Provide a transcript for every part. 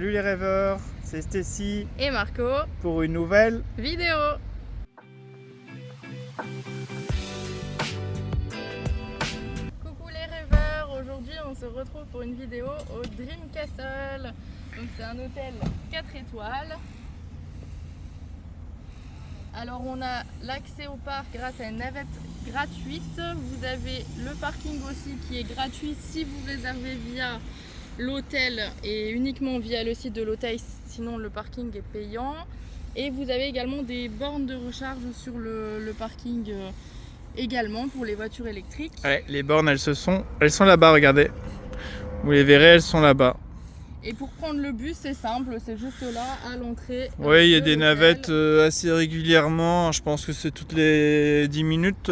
Salut les rêveurs, c'est Stécie et Marco pour une nouvelle vidéo. Coucou les rêveurs, aujourd'hui on se retrouve pour une vidéo au Dream Castle. Donc c'est un hôtel 4 étoiles. Alors on a l'accès au parc grâce à une navette gratuite. Vous avez le parking aussi qui est gratuit si vous réservez via l'hôtel et uniquement via le site de l'hôtel, sinon le parking est payant. Et vous avez également des bornes de recharge sur le parking également pour les voitures électriques. Ouais, les bornes elles sont là-bas, regardez. Vous les verrez, elles sont là-bas. Et pour prendre le bus, c'est simple, c'est juste là à l'entrée. Oui, il y a des navettes assez régulièrement. Je pense que c'est toutes les 10 minutes.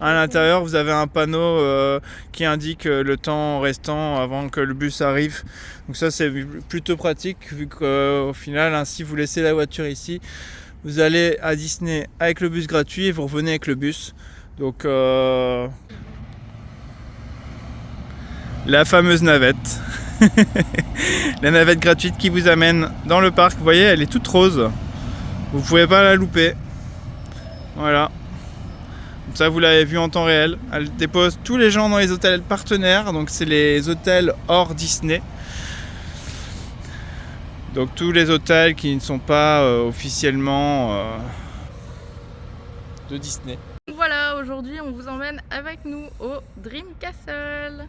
À l'intérieur, vous avez un panneau qui indique le temps restant avant que le bus arrive. Donc ça, c'est plutôt pratique vu qu'au final, ainsi vous laissez la voiture ici. Vous allez à Disney avec le bus gratuit et vous revenez avec le bus. Donc la fameuse navette. La navette gratuite qui vous amène dans le parc. Vous voyez, elle est toute rose. Vous pouvez pas la louper. Voilà. Comme ça, vous l'avez vu en temps réel. Elle dépose tous les gens dans les hôtels partenaires. Donc, c'est les hôtels hors Disney. Donc, tous les hôtels qui ne sont pas officiellement de Disney. Voilà, aujourd'hui, on vous emmène avec nous au Dream Castle.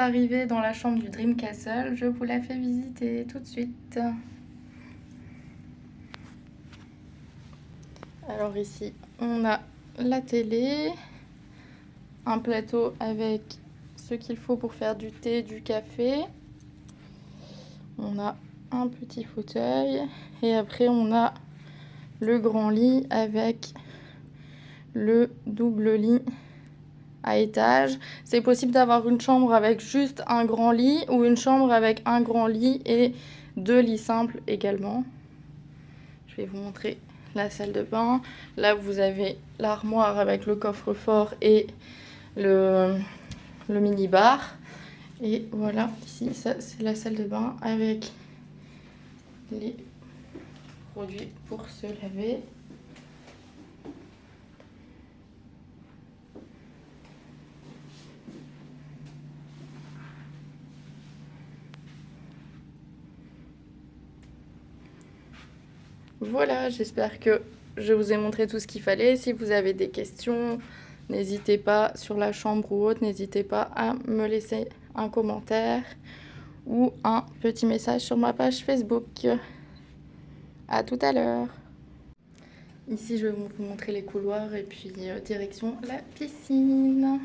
d'arriver dans la chambre du Dream Castle. Je vous la fais visiter tout de suite. Alors ici, on a la télé, un plateau avec ce qu'il faut pour faire du thé, du café. On a un petit fauteuil et après on a le grand lit avec le double lit à étage. C'est possible d'avoir une chambre avec juste un grand lit ou une chambre avec un grand lit et 2 lits simples également. Je vais vous montrer la salle de bain. Là vous avez l'armoire avec le coffre-fort et le mini-bar. Et voilà, ici ça c'est la salle de bain avec les produits pour se laver. Voilà, j'espère que je vous ai montré tout ce qu'il fallait. Si vous avez des questions, n'hésitez pas sur la chambre ou autre, n'hésitez pas à me laisser un commentaire ou un petit message sur ma page Facebook. À tout à l'heure. Ici, je vais vous montrer les couloirs et puis direction la piscine.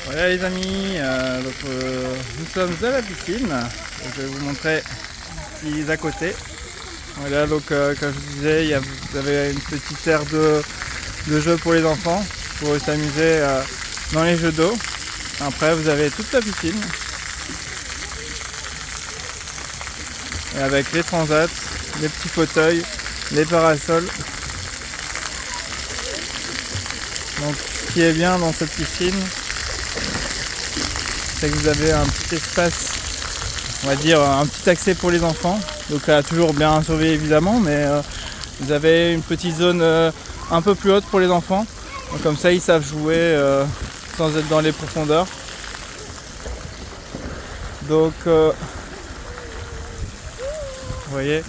Voilà les amis, nous sommes à la piscine. Je vais vous montrer ce qui est à côté. Voilà, donc comme je vous disais, vous avez une petite aire de jeu pour les enfants, pour s'amuser dans les jeux d'eau. Après vous avez toute la piscine. Et avec les transats, les petits fauteuils, les parasols. Donc ce qui est bien dans cette piscine, c'est que vous avez un petit espace, on va dire un petit accès pour les enfants, donc toujours bien surveillé évidemment, mais vous avez une petite zone un peu plus haute pour les enfants, donc comme ça ils savent jouer sans être dans les profondeurs. Donc vous voyez,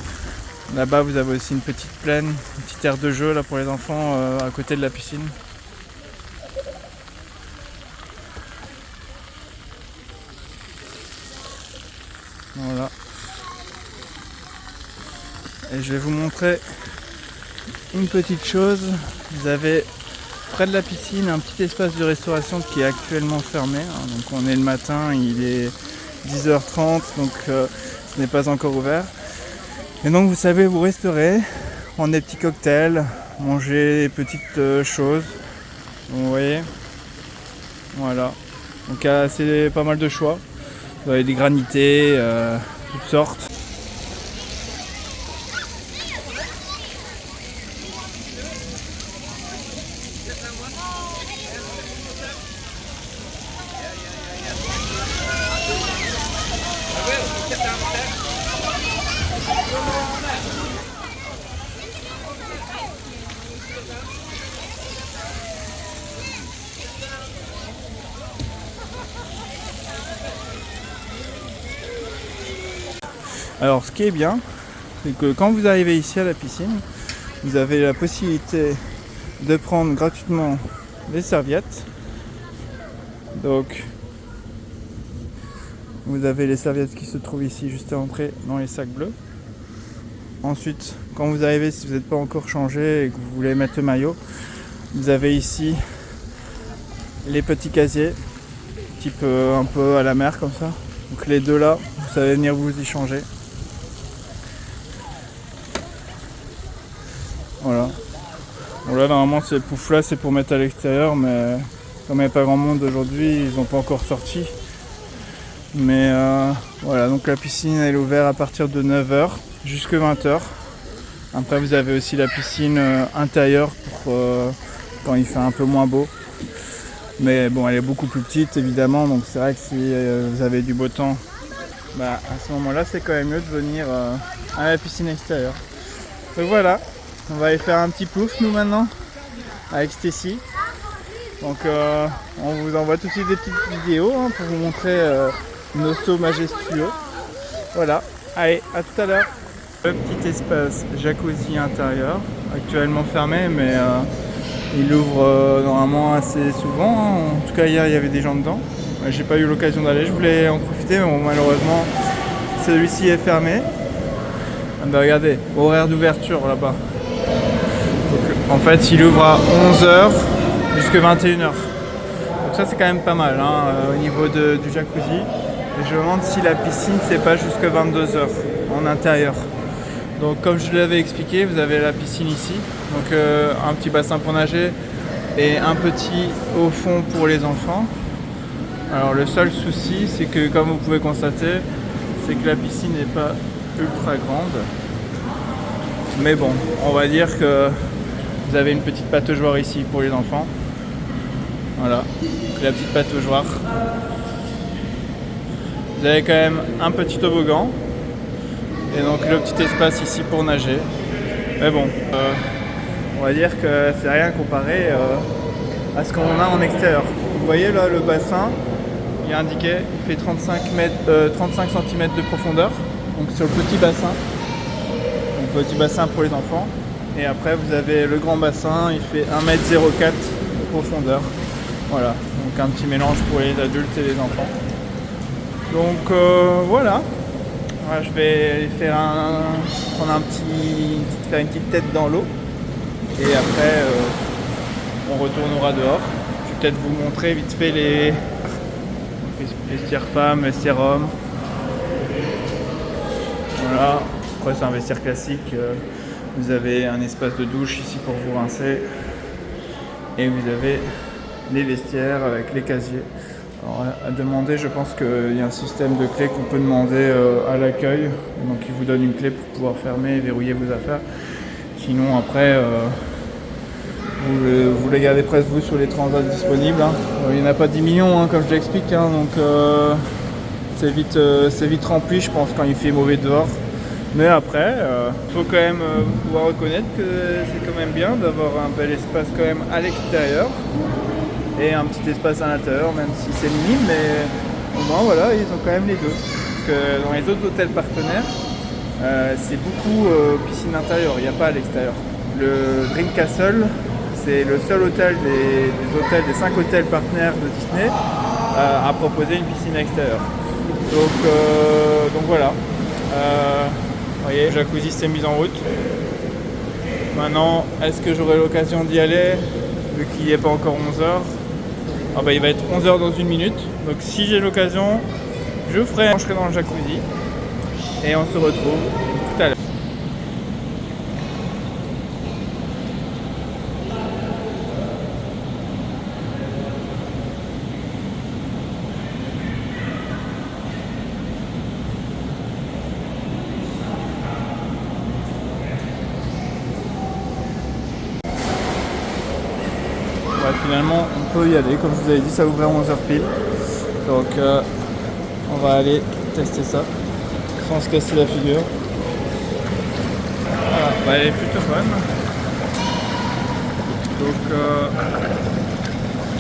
Là-bas vous avez aussi une petite plaine, une petite aire de jeu là pour les enfants à côté de la piscine. Voilà. Et je vais vous montrer une petite chose. Vous avez près de la piscine un petit espace de restauration qui est actuellement fermé. Donc on est le matin, il est 10h30, donc ce n'est pas encore ouvert. Et donc vous savez, vous resterez, prendre des petits cocktails, manger des petites choses. Donc, vous voyez, voilà. Donc il y a pas mal de choix. Vous avez des granités, toutes sortes. Alors ce qui est bien, c'est que quand vous arrivez ici à la piscine, vous avez la possibilité de prendre gratuitement les serviettes. Donc vous avez les serviettes qui se trouvent ici juste à l'entrée dans les sacs bleus. Ensuite, quand vous arrivez, si vous n'êtes pas encore changé et que vous voulez mettre le maillot, vous avez ici les petits casiers, type un peu à la mer comme ça. Donc les deux là, vous savez venir vous y changer. Voilà. Bon là normalement ces poufs là c'est pour mettre à l'extérieur, mais comme il n'y a pas grand monde aujourd'hui, ils n'ont pas encore sorti. Mais voilà, donc la piscine elle est ouverte à partir de 9h jusqu'à 20h. Après vous avez aussi la piscine intérieure pour quand il fait un peu moins beau. Mais bon, elle est beaucoup plus petite évidemment, donc c'est vrai que si vous avez du beau temps, bah, à ce moment là c'est quand même mieux de venir à la piscine extérieure. Donc voilà, on va aller faire un petit plouf nous maintenant avec Stacy. Donc on vous envoie tout de suite des petites vidéos pour vous montrer nos sauts majestueux. Voilà, allez, à tout à l'heure. Le petit espace jacuzzi intérieur, actuellement fermé, mais il ouvre normalement assez souvent. En tout cas hier il y avait des gens dedans. J'ai pas eu l'occasion d'aller, je voulais en profiter, mais bon, malheureusement celui-ci est fermé. Ah bah regardez, horaire d'ouverture là-bas. En fait il ouvre à 11h jusqu'à 21h. Donc ça c'est quand même pas mal au niveau du jacuzzi. Et je me demande si la piscine c'est pas jusqu'à 22h en intérieur. Donc comme je l'avais expliqué, vous avez la piscine ici, donc un petit bassin pour nager et un petit au fond pour les enfants. Alors le seul souci c'est que comme vous pouvez constater, c'est que la piscine n'est pas ultra grande. Mais bon, on va dire que vous avez une petite pataugeoire ici pour les enfants. Voilà, donc la petite pataugeoire. Vous avez quand même un petit toboggan. Et donc le petit espace ici pour nager. Mais bon, on va dire que c'est rien comparé à ce qu'on a en extérieur. Vous voyez là le bassin, il est indiqué, il fait 35 cm de profondeur. Donc sur le petit bassin. Donc petit bassin pour les enfants. Et après vous avez le grand bassin, il fait 1,04 m de profondeur. Voilà, donc un petit mélange pour les adultes et les enfants. Donc voilà. Je vais faire faire une petite tête dans l'eau et après on retournera dehors. Je vais peut-être vous montrer vite fait les vestiaires femmes, vestiaires hommes. Voilà, après c'est un vestiaire classique. Vous avez un espace de douche ici pour vous rincer et vous avez les vestiaires avec les casiers. Alors, à demander, je pense qu'il y a un système de clés qu'on peut demander à l'accueil. Donc il vous donne une clé pour pouvoir fermer et verrouiller vos affaires. Sinon après, vous les gardez presque vous sur les transats disponibles. Il n'y en a pas 10 millions comme je l'explique. Donc c'est vite rempli je pense quand il fait mauvais dehors. Mais après, il faut quand même pouvoir reconnaître que c'est quand même bien d'avoir un bel espace quand même à l'extérieur. Et un petit espace à l'intérieur, même si c'est minime, mais au moins voilà, ils ont quand même les deux. Parce que dans les autres hôtels partenaires, c'est beaucoup piscine intérieure, il n'y a pas à l'extérieur. Le Dream Castle, c'est le seul hôtel des 5 hôtels partenaires de Disney à proposer une piscine extérieure. Donc voilà. Vous voyez, le jacuzzi s'est mis en route. Maintenant, est-ce que j'aurai l'occasion d'y aller vu qu'il n'est pas encore 11h? Ah bah, il va être 11h dans 1 minute. Donc si j'ai l'occasion, je serai dans le jacuzzi. Et on se retrouve tout à l'heure. Ouais, finalement, on peut y aller. Comme je vous avais dit, ça ouvrait à 11h pile. Donc, on va aller tester ça sans se casser la figure. Voilà, bah, elle est plutôt bonne. Donc,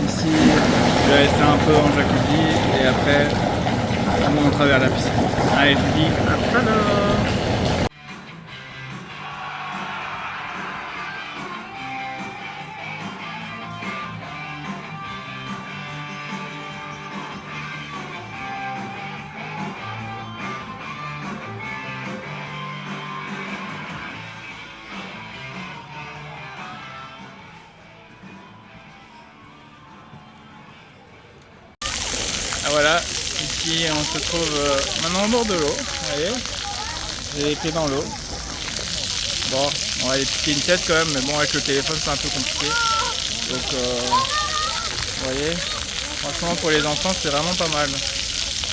ici, je vais rester un peu en jacuzzi et après, on monte vers la piscine. Allez, je vous dis à tout à l'heure. Ah voilà, ici on se trouve maintenant au bord de l'eau, vous voyez, j'ai les pieds dans l'eau. Bon, on va aller piquer une tête quand même, mais bon avec le téléphone c'est un peu compliqué. Donc vous voyez, franchement pour les enfants c'est vraiment pas mal.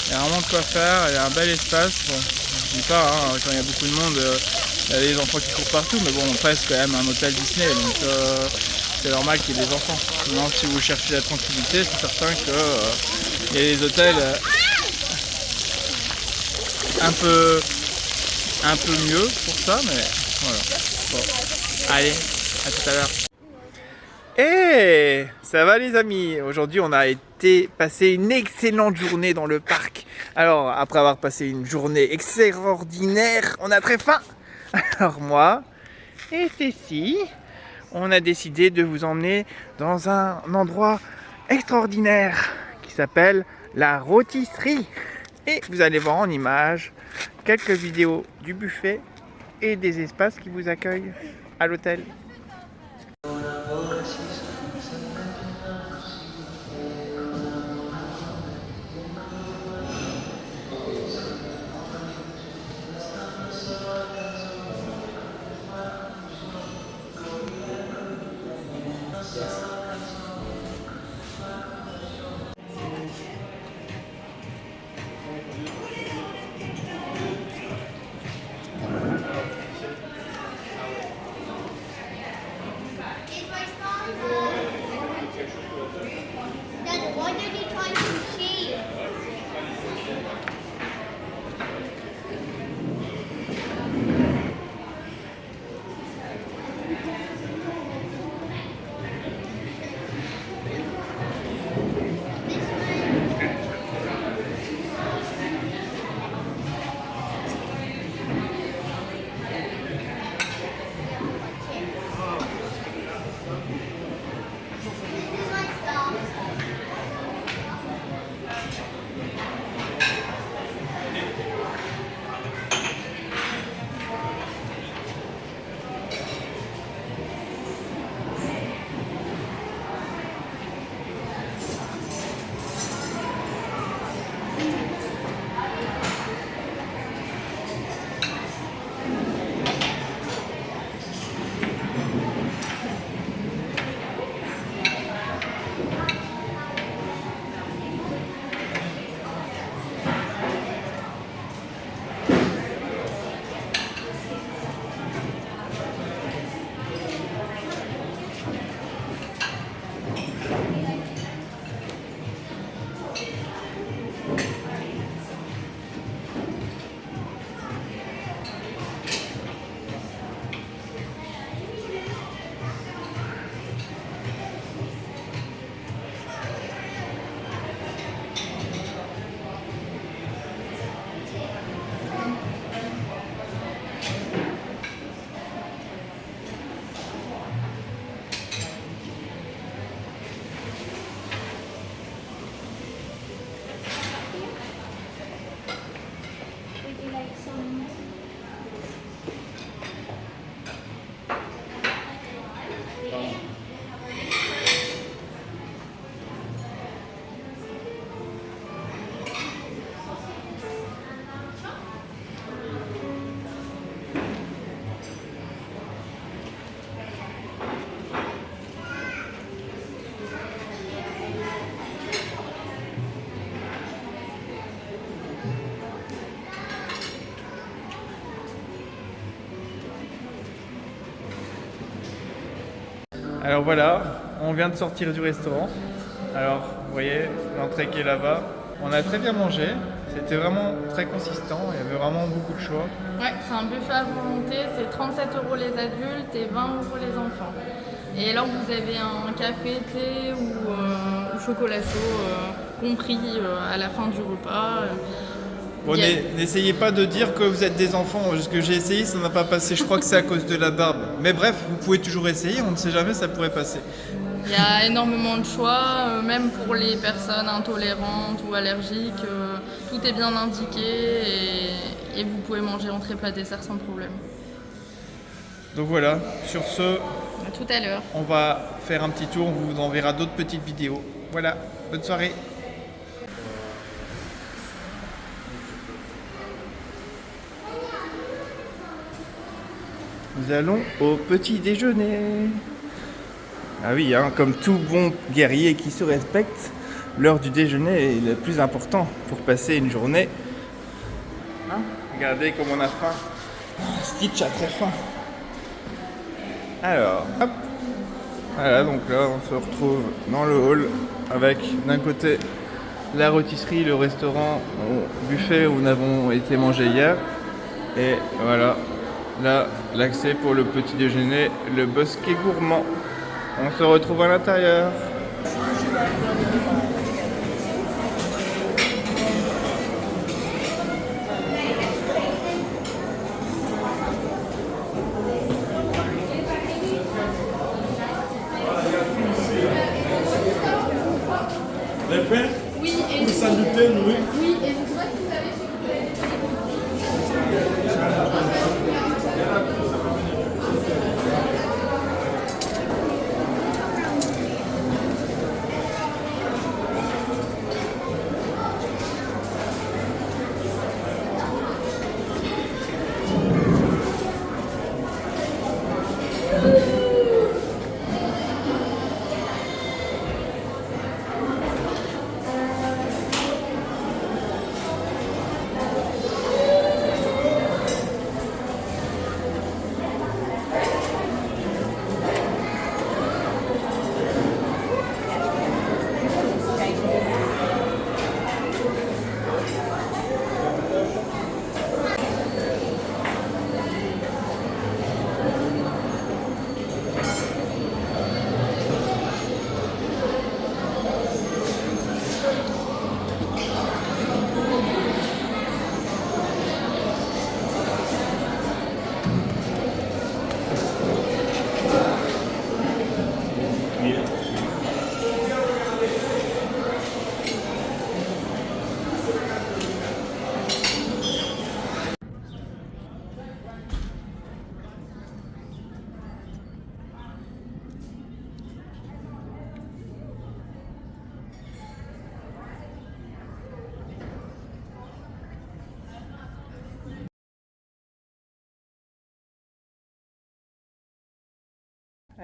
Il y a vraiment de quoi faire, il y a un bel espace. Bon, je dis pas, hein, quand il y a beaucoup de monde, il y a des enfants qui courent partout, mais bon on reste quand même un hôtel Disney, donc c'est normal qu'il y ait des enfants. Maintenant si vous cherchez la tranquillité, c'est certain que il y a des hôtels un peu mieux pour ça, mais voilà. Bon, allez, à tout à l'heure. Hey, ça va les amis? Aujourd'hui on a été passer une excellente journée dans le parc. Alors après avoir passé une journée extraordinaire, on a très faim. Alors moi et Cécile, on a décidé de vous emmener dans un endroit extraordinaire qui s'appelle la rôtisserie. Et vous allez voir en images quelques vidéos du buffet et des espaces qui vous accueillent à l'hôtel. Alors voilà, on vient de sortir du restaurant. Alors vous voyez l'entrée qui est là-bas. On a très bien mangé, c'était vraiment très consistant, il y avait vraiment beaucoup de choix. Ouais, c'est un buffet à volonté, c'est 37 € les adultes et 20 € les enfants. Et alors vous avez un café, thé ou chocolat chaud compris à la fin du repas. Bon, n'essayez pas de dire que vous êtes des enfants, ce que j'ai essayé ça n'a pas passé, je crois que c'est à cause de la barbe. Mais bref, vous pouvez toujours essayer, on ne sait jamais, ça pourrait passer. Il y a énormément de choix, même pour les personnes intolérantes ou allergiques, tout est bien indiqué et vous pouvez manger entrée plat dessert sans problème. Donc voilà, sur ce, À tout à l'heure. On va faire un petit tour, on vous enverra d'autres petites vidéos. Voilà, bonne soirée. Nous allons au petit déjeuner. Ah oui, hein, comme tout bon guerrier qui se respecte, l'heure du déjeuner est le plus important pour passer une journée. Hein, regardez comme on a faim. Stitch a très faim. Alors, hop. Voilà, donc là on se retrouve dans le hall avec d'un côté la rôtisserie, le restaurant, le buffet où nous avons été manger hier. Et voilà, là l'accès pour le petit déjeuner, le bosquet gourmand. On se retrouve à l'intérieur. Les pains? Oui, et Pour saluter, oui. oui, et je vois si vous avez s'il vous plaît.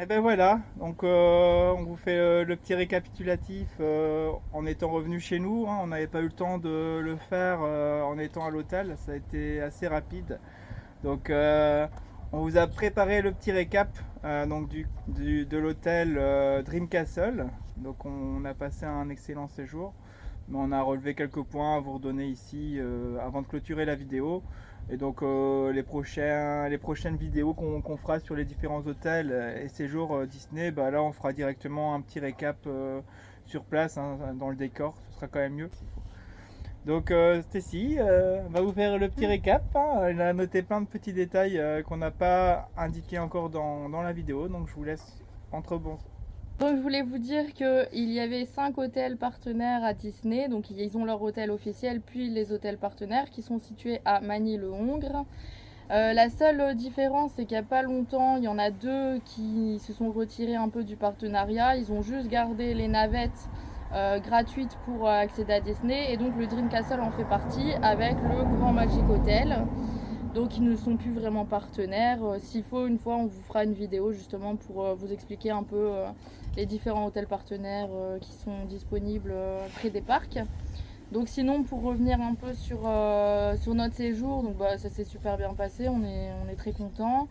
Et ben voilà, donc on vous fait le petit récapitulatif en étant revenu chez nous. Hein. On n'avait pas eu le temps de le faire en étant à l'hôtel, ça a été assez rapide. Donc on vous a préparé le petit récap donc de l'hôtel Dream Castle. Donc on a passé un excellent séjour, mais on a relevé quelques points à vous redonner ici avant de clôturer la vidéo. Et donc les prochaines vidéos qu'on fera sur les différents hôtels et séjours Disney, bah là on fera directement un petit récap sur place hein, dans le décor, ce sera quand même mieux. Donc Stacy va vous faire le petit récap, hein. Elle a noté plein de petits détails qu'on n'a pas indiqués encore dans la vidéo, donc je vous laisse entre bons. Donc je voulais vous dire qu'il y avait 5 hôtels partenaires à Disney, donc ils ont leur hôtel officiel puis les hôtels partenaires qui sont situés à Magny-le-Hongre. La seule différence c'est qu'il n'y a pas longtemps, il y en a 2 qui se sont retirés un peu du partenariat, ils ont juste gardé les navettes gratuites pour accéder à Disney et donc le Dream Castle en fait partie avec le Grand Magic Hotel. Donc ils ne sont plus vraiment partenaires. S'il faut, une fois on vous fera une vidéo justement pour vous expliquer un peu les différents hôtels partenaires qui sont disponibles près des parcs. Donc sinon pour revenir un peu sur notre séjour, donc ça s'est super bien passé, on est très content.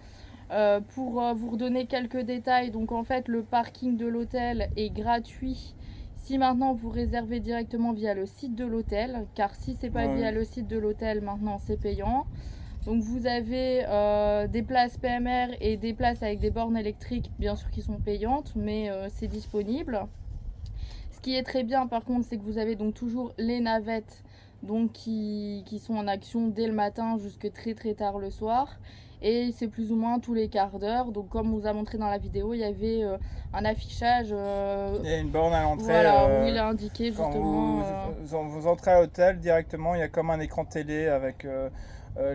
Pour vous redonner quelques détails, donc en fait le parking de l'hôtel est gratuit si maintenant vous réservez directement via le site de l'hôtel, car si c'est pas via le site de l'hôtel maintenant c'est payant. Donc vous avez des places PMR et des places avec des bornes électriques, bien sûr qui sont payantes, mais c'est disponible. Ce qui est très bien par contre, c'est que vous avez donc toujours les navettes donc qui sont en action dès le matin jusque très très tard le soir. Et c'est plus ou moins tous les quarts d'heure. Donc comme on vous a montré dans la vidéo, il y avait un affichage. Il y a une borne à l'entrée. Voilà, où il est indiqué justement. Quand vous entrez à l'hôtel directement, il y a comme un écran télé avec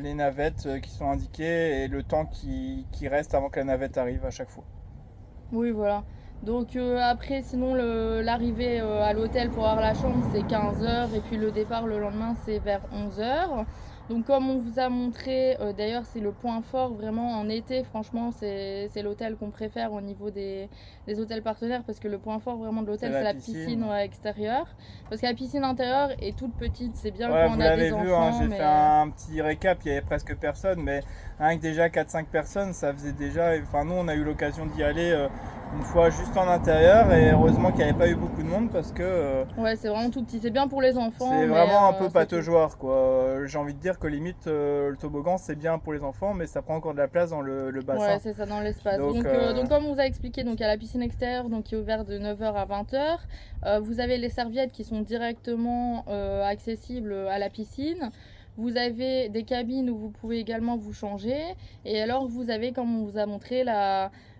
les navettes qui sont indiquées et le temps qui reste avant que la navette arrive à chaque fois. Oui, voilà. Donc après, sinon, l'arrivée à l'hôtel pour avoir la chambre, c'est 15h. Et puis le départ le lendemain, c'est vers 11h. Donc comme on vous a montré, d'ailleurs c'est le point fort vraiment en été, franchement c'est l'hôtel qu'on préfère au niveau des hôtels partenaires, parce que le point fort vraiment de l'hôtel c'est la piscine extérieure. Parce que la piscine intérieure est toute petite, c'est bien quand on a des enfants. Vous l'avez vu, j'ai fait un petit récap, il y avait presque personne, mais rien que déjà 4-5 personnes, ça faisait déjà... Enfin nous on a eu l'occasion d'y aller une fois juste en intérieur, et heureusement qu'il n'y avait pas eu beaucoup de monde parce que... ouais, c'est vraiment tout petit, c'est bien pour les enfants. C'est vraiment un peu pataugeoire quoi. J'ai envie de dire que limite le toboggan c'est bien pour les enfants, mais ça prend encore de la place dans le bassin. Ouais, c'est ça, dans l'espace. Donc comme on vous a expliqué, donc il y a la piscine extérieure donc, qui est ouverte de 9h à 20h. Vous avez les serviettes qui sont directement accessibles à la piscine. Vous avez des cabines où vous pouvez également vous changer. Et alors vous avez, comme on vous a montré,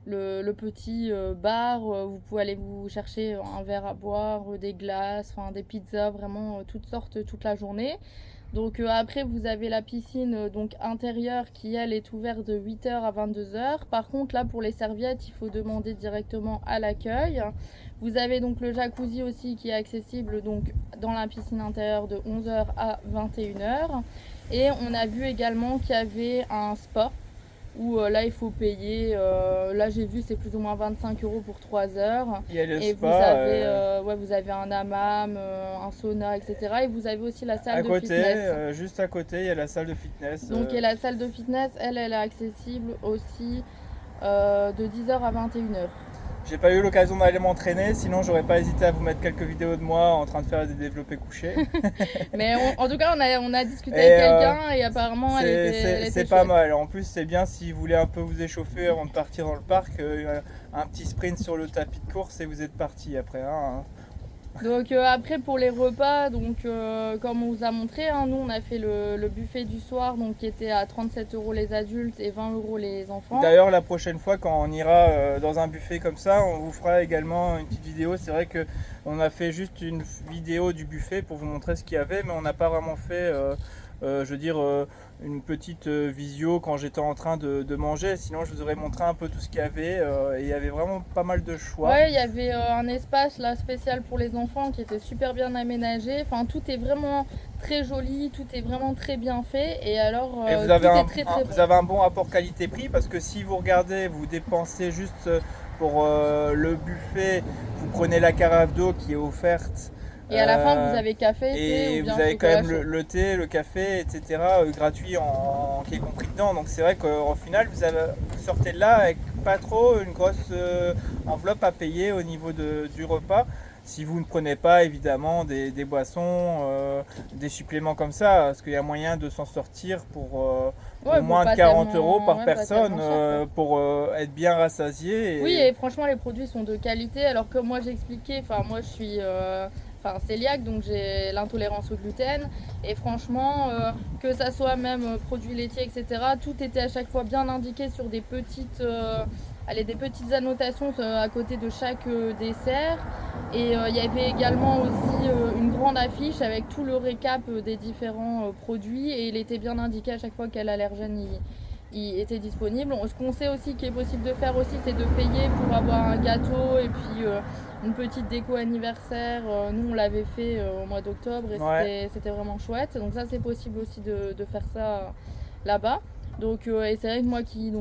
le petit bar, vous pouvez aller vous chercher un verre à boire, des glaces, des pizzas, vraiment toutes sortes toute la journée. Donc après vous avez la piscine donc intérieure qui elle est ouverte de 8h à 22h. Par contre là pour les serviettes il faut demander directement à l'accueil. Vous avez donc le jacuzzi aussi qui est accessible donc dans la piscine intérieure de 11h à 21h. Et on a vu également qu'il y avait un spa où là il faut payer, là j'ai vu c'est plus ou moins 25 € pour 3 heures. Il y a le et spa, vous avez un hammam, un sauna, etc. Et vous avez aussi la salle à de côté, fitness. juste à côté, il y a la salle de fitness. Donc et la salle de fitness, elle est accessible aussi de 10h à 21h. J'ai pas eu l'occasion d'aller m'entraîner, sinon j'aurais pas hésité à vous mettre quelques vidéos de moi en train de faire des développés couchés. Mais en tout cas, on a discuté avec quelqu'un et apparemment elle était c'est pas mal. En plus, c'est bien si vous voulez un peu vous échauffer avant de partir dans le parc, un petit sprint sur le tapis de course et vous êtes parti après. Hein. Donc après pour les repas, donc comme on vous a montré, hein, nous on a fait le buffet du soir donc qui était à 37 € les adultes et 20 € les enfants. D'ailleurs la prochaine fois quand on ira dans un buffet comme ça, on vous fera également une petite vidéo. C'est vrai que on a fait juste une vidéo du buffet pour vous montrer ce qu'il y avait, mais on n'a pas vraiment fait une petite visio quand j'étais en train de manger. Sinon je vous aurais montré un peu tout ce qu'il y avait et il y avait vraiment pas mal de choix. Ouais, il y avait un espace là spécial pour les enfants qui était super bien aménagé. Enfin tout est vraiment très joli, tout est vraiment très bien fait. Et alors vous avez un bon rapport qualité-prix, parce que si vous regardez, vous dépensez juste pour le buffet, vous prenez la carafe d'eau qui est offerte. Et à la fin, vous avez café, thé, et ou bien vous avez quand même chaud. le thé, le café, etc. Gratuit qui est compris dedans. Donc c'est vrai qu'au final, vous sortez de là avec pas trop une grosse enveloppe à payer au niveau du repas. Si vous ne prenez pas évidemment des boissons, des suppléments comme ça, parce qu'il y a moyen de s'en sortir pour moins de 40 € par personne pour être bien rassasié. Oui, et franchement les produits sont de qualité. Alors que moi j'ai expliqué, moi je suis cœliaque, donc j'ai l'intolérance au gluten. Et franchement, que ça soit même produits laitiers, etc., tout était à chaque fois bien indiqué sur des petites annotations à côté de chaque dessert. Et il y avait également aussi une grande affiche avec tout le récap des différents produits, et il était bien indiqué à chaque fois quel allergène il était disponible. Ce qu'on sait aussi qu'il est possible de faire aussi, c'est de payer pour avoir un gâteau et puis une petite déco anniversaire. Nous on l'avait fait au mois d'octobre et c'était vraiment chouette. Donc ça c'est possible aussi de faire ça là-bas. Donc et c'est vrai que moi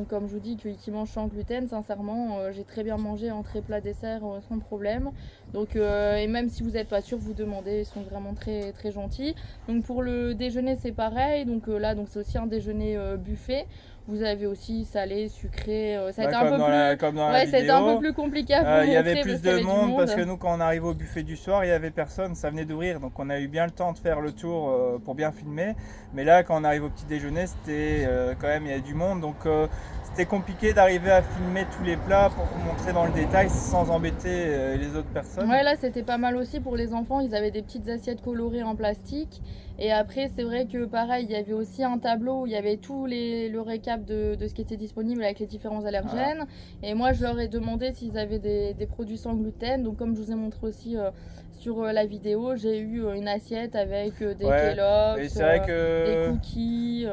comme je vous dis, qui mange sans gluten, sincèrement j'ai très bien mangé entrée plat dessert sans problème. Donc et même si vous n'êtes pas sûr, vous demandez, ils sont vraiment très très gentils. Donc pour le déjeuner c'est pareil, donc là c'est aussi un déjeuner buffet. Vous avez aussi salé, sucré. Ça a Bah, été un peu plus... comme dans la Ouais, c'était un vidéo. peu plus compliqué à vous montrer Il y avait parce plus qu'il y de avait du monde parce que nous, quand on arrive au buffet du soir, il y avait personne, ça venait d'ouvrir, donc on a eu bien le temps de faire le tour pour bien filmer. Mais là, quand on arrive au petit déjeuner, c'était quand même, il y avait du monde, donc c'était compliqué d'arriver à filmer tous les plats pour vous montrer dans le détail sans embêter les autres personnes. Ouais, là c'était pas mal aussi pour les enfants, ils avaient des petites assiettes colorées en plastique. Et après, c'est vrai que pareil, il y avait aussi un tableau où il y avait le récap de ce qui était disponible avec les différents allergènes. Et moi, je leur ai demandé s'ils avaient des produits sans gluten. Donc, comme je vous ai montré aussi sur la vidéo, j'ai eu une assiette avec des Kellogg's, des cookies,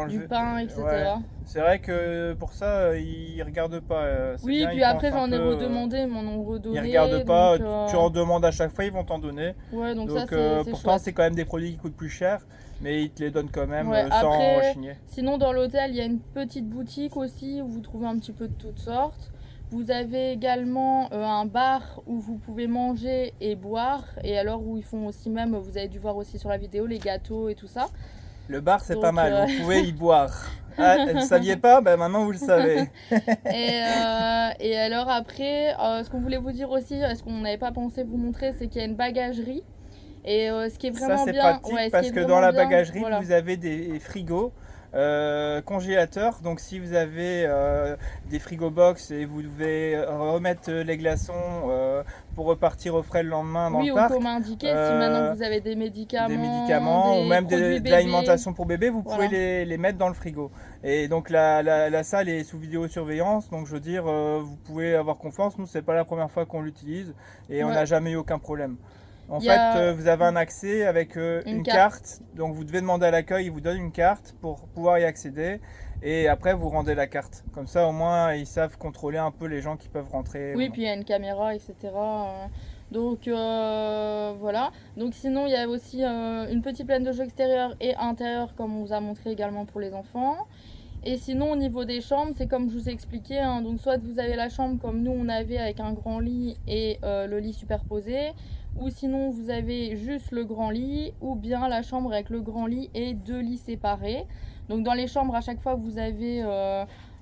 du pain, etc. Ouais. C'est vrai que pour ça, ils regardent pas. Oui, bien, puis après j'en ai redemandé, ils m'en ont redonné. Ils regardent pas, donc, tu en demandes à chaque fois, ils vont t'en donner. Ouais, donc ça c'est pourtant, c'est quand même des produits qui coûtent plus cher, mais ils te les donnent quand même sans après, rechigner. Sinon, dans l'hôtel, il y a une petite boutique aussi où vous trouvez un petit peu de toutes sortes. Vous avez également un bar où vous pouvez manger et boire. Et alors où ils font aussi même, vous avez dû voir aussi sur la vidéo, les gâteaux et tout ça. Le bar, c'est pas mal, vous pouvez y boire. Ah, vous ne saviez pas? Ben maintenant, vous le savez. Et alors après, ce qu'on voulait vous dire aussi, ce qu'on n'avait pas pensé vous montrer, c'est qu'il y a une bagagerie. Et ce qui est vraiment ça, c'est bien, pratique parce que dans la bagagerie, vous avez des frigos. Congélateur, donc si vous avez des frigo box et vous devez remettre les glaçons pour repartir au frais le lendemain dans le parc. Oui, ou comme indiqué, si maintenant vous avez des médicaments ou même de l'alimentation pour bébé, vous pouvez les mettre dans le frigo. Et donc la salle est sous vidéosurveillance, donc je veux dire, vous pouvez avoir confiance, nous c'est pas la première fois qu'on l'utilise et on n'a jamais eu aucun problème. En fait, vous avez un accès avec une carte, donc vous devez demander à l'accueil, ils vous donnent une carte pour pouvoir y accéder et après vous rendez la carte. Comme ça au moins ils savent contrôler un peu les gens qui peuvent rentrer. Oui, puis il y a une caméra, etc. Donc voilà. Donc sinon il y a aussi une petite plaine de jeux extérieure et intérieure comme on vous a montré également pour les enfants. Et sinon au niveau des chambres, c'est comme je vous ai expliqué, hein, donc soit vous avez la chambre comme nous on avait avec un grand lit et le lit superposé, ou sinon vous avez juste le grand lit, ou bien la chambre avec le grand lit et deux lits séparés. Donc dans les chambres à chaque fois vous avez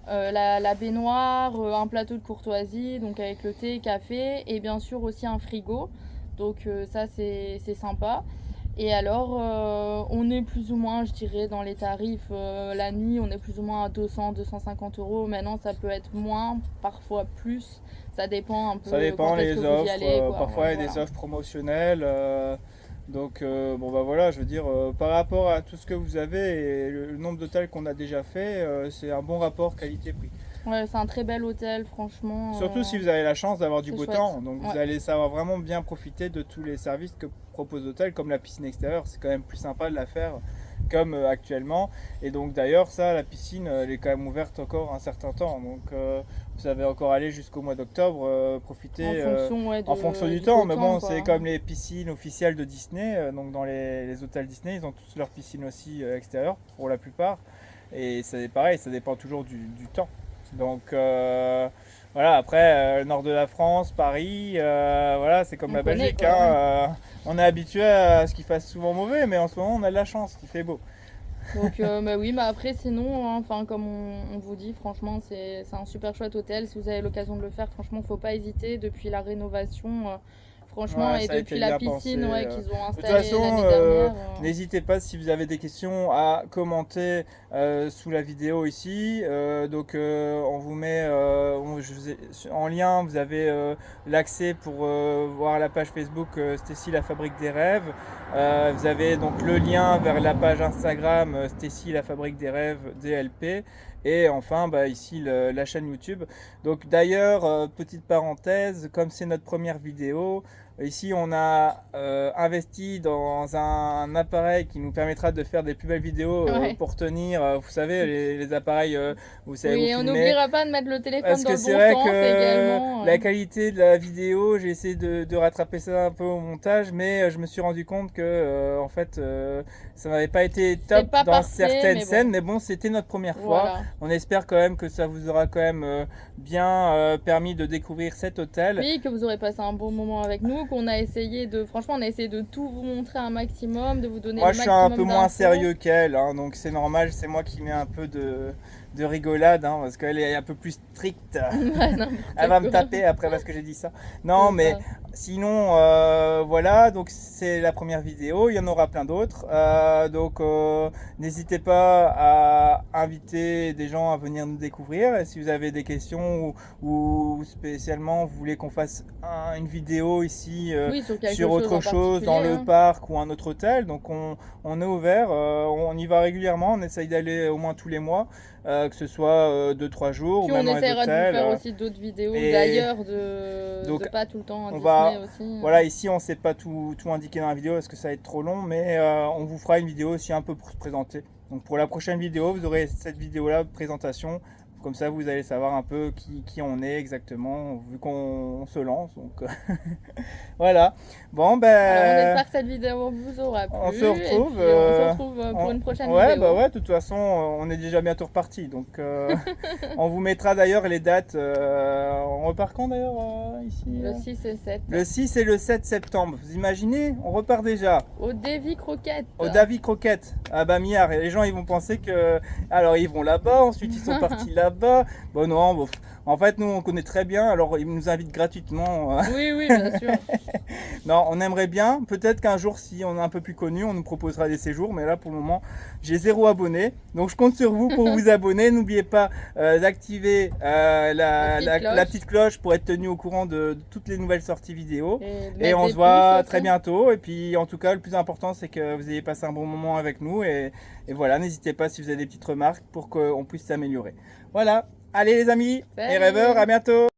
la baignoire, un plateau de courtoisie, donc avec le thé, café, et bien sûr aussi un frigo. Donc ça c'est sympa. Et alors, on est plus ou moins, je dirais, dans les tarifs, la nuit, on est plus ou moins à 200-250 €. Maintenant, ça peut être moins, parfois plus. Ça dépend un peu. Ça dépend les offres. Vous y allez, parfois, il y a des offres promotionnelles. Donc, bon, bah voilà, je veux dire, par rapport à tout ce que vous avez et le nombre d'hôtels qu'on a déjà fait, c'est un bon rapport qualité-prix. Ouais, c'est un très bel hôtel, franchement. Surtout si vous avez la chance d'avoir du beau temps. Donc, vous allez savoir vraiment bien profiter de tous les services que propose l'hôtel, comme la piscine extérieure. C'est quand même plus sympa de la faire comme actuellement. Et donc, d'ailleurs, ça, la piscine, elle est quand même ouverte encore un certain temps. Donc, vous savez encore aller jusqu'au mois d'octobre, profiter en fonction du temps. Mais bon, c'est comme les piscines officielles de Disney. Donc, dans les hôtels Disney, ils ont tous leurs piscines aussi extérieures pour la plupart. Et c'est pareil, ça dépend toujours du temps. Donc voilà, après le nord de la France, Paris, voilà, c'est comme la Belgique. On est habitué à ce qu'il fasse souvent mauvais, mais en ce moment on a de la chance, il fait beau. Donc bah oui, mais après sinon, enfin comme on vous dit, franchement c'est un super chouette hôtel. Si vous avez l'occasion de le faire, franchement faut pas hésiter. Depuis la rénovation, franchement, et depuis la piscine qu'ils ont installée l'année dernière. N'hésitez pas si vous avez des questions à commenter sous la vidéo ici. Donc on vous met en lien, vous avez l'accès pour voir la page Facebook Stacy la Fabrique des Rêves. Vous avez donc le lien vers la page Instagram Stacy la Fabrique des Rêves DLP. Et enfin, bah, ici la chaîne YouTube. Donc d'ailleurs, petite parenthèse, comme c'est notre première vidéo, ici on a investi dans un appareil qui nous permettra de faire des plus belles vidéos pour tenir, vous savez, les appareils, vous savez, oui, on n'oubliera pas de mettre le téléphone parce dans que le bon c'est vrai sens également. La qualité de la vidéo, j'ai essayé de rattraper ça un peu au montage, mais je me suis rendu compte que en fait, ça n'avait pas été top dans certaines scènes, mais bon, c'était notre première fois. on espère quand même que ça vous aura quand même bien permis de découvrir cet hôtel. Oui, que vous aurez passé un bon moment avec nous, qu'on a essayé de, franchement, on a essayé de tout vous montrer un maximum, de vous donner Moi, le je suis maximum un peu moins d'infos. sérieux qu'elle, hein, donc c'est normal, c'est moi qui mets un peu de rigolade, hein, parce qu'elle est un peu plus stricte. Ouais, n'importe Elle va me quoi. taper après parce que j'ai dit ça. Non, C'est mais ça. sinon, voilà, donc c'est la première vidéo, il y en aura plein d'autres. Donc n'hésitez pas à inviter des gens à venir nous découvrir. Et si vous avez des questions ou spécialement vous voulez qu'on fasse une vidéo ici Oui, sur quelque sur chose autre en chose dans particulier, le hein. parc ou un autre hôtel, donc on est ouvert, on y va régulièrement, on essaye d'aller au moins tous les mois. Que ce soit 2-3 jours Puis ou même on dans les essaiera de vous hôtels. faire aussi d'autres vidéos et d'ailleurs, donc, de pas tout le temps on Disney va, aussi. voilà, ici on ne sait pas tout indiquer dans la vidéo parce que ça va être trop long, mais on vous fera une vidéo aussi un peu pour se présenter. Donc pour la prochaine vidéo, vous aurez cette vidéo là, présentation. Comme ça, vous allez savoir un peu qui on est exactement, vu qu'on se lance. Donc voilà. Bon, ben. Alors on espère que cette vidéo vous aura plu. On se retrouve. Et puis, on se retrouve pour une prochaine ouais, vidéo. bah ouais, de toute façon, on est déjà bientôt reparti. Donc, on vous mettra d'ailleurs les dates. On repart quand d'ailleurs ici Le 6 et 7. Le 6 et le 7 septembre. Vous imaginez? On repart déjà. Au Davy Croquette. Au Davy Croquette, à Bamillard. Et les gens, ils vont penser que. Alors, ils vont là-bas, ensuite, ils sont partis là-bas. Bon, non, bon. En fait, nous, on connaît très bien. Alors, ils nous invitent gratuitement. Oui, oui, bien sûr. Non, on aimerait bien. Peut-être qu'un jour, si on est un peu plus connu, on nous proposera des séjours. Mais là, pour le moment, j'ai 0 abonnés. Donc, je compte sur vous pour vous abonner. N'oubliez pas d'activer la petite cloche pour être tenu au courant de toutes les nouvelles sorties vidéo. Et on se voit très bientôt. Et puis, en tout cas, le plus important, c'est que vous ayez passé un bon moment avec nous. Et voilà, n'hésitez pas si vous avez des petites remarques pour qu'on puisse s'améliorer. Voilà. Allez les amis et rêveurs, à bientôt.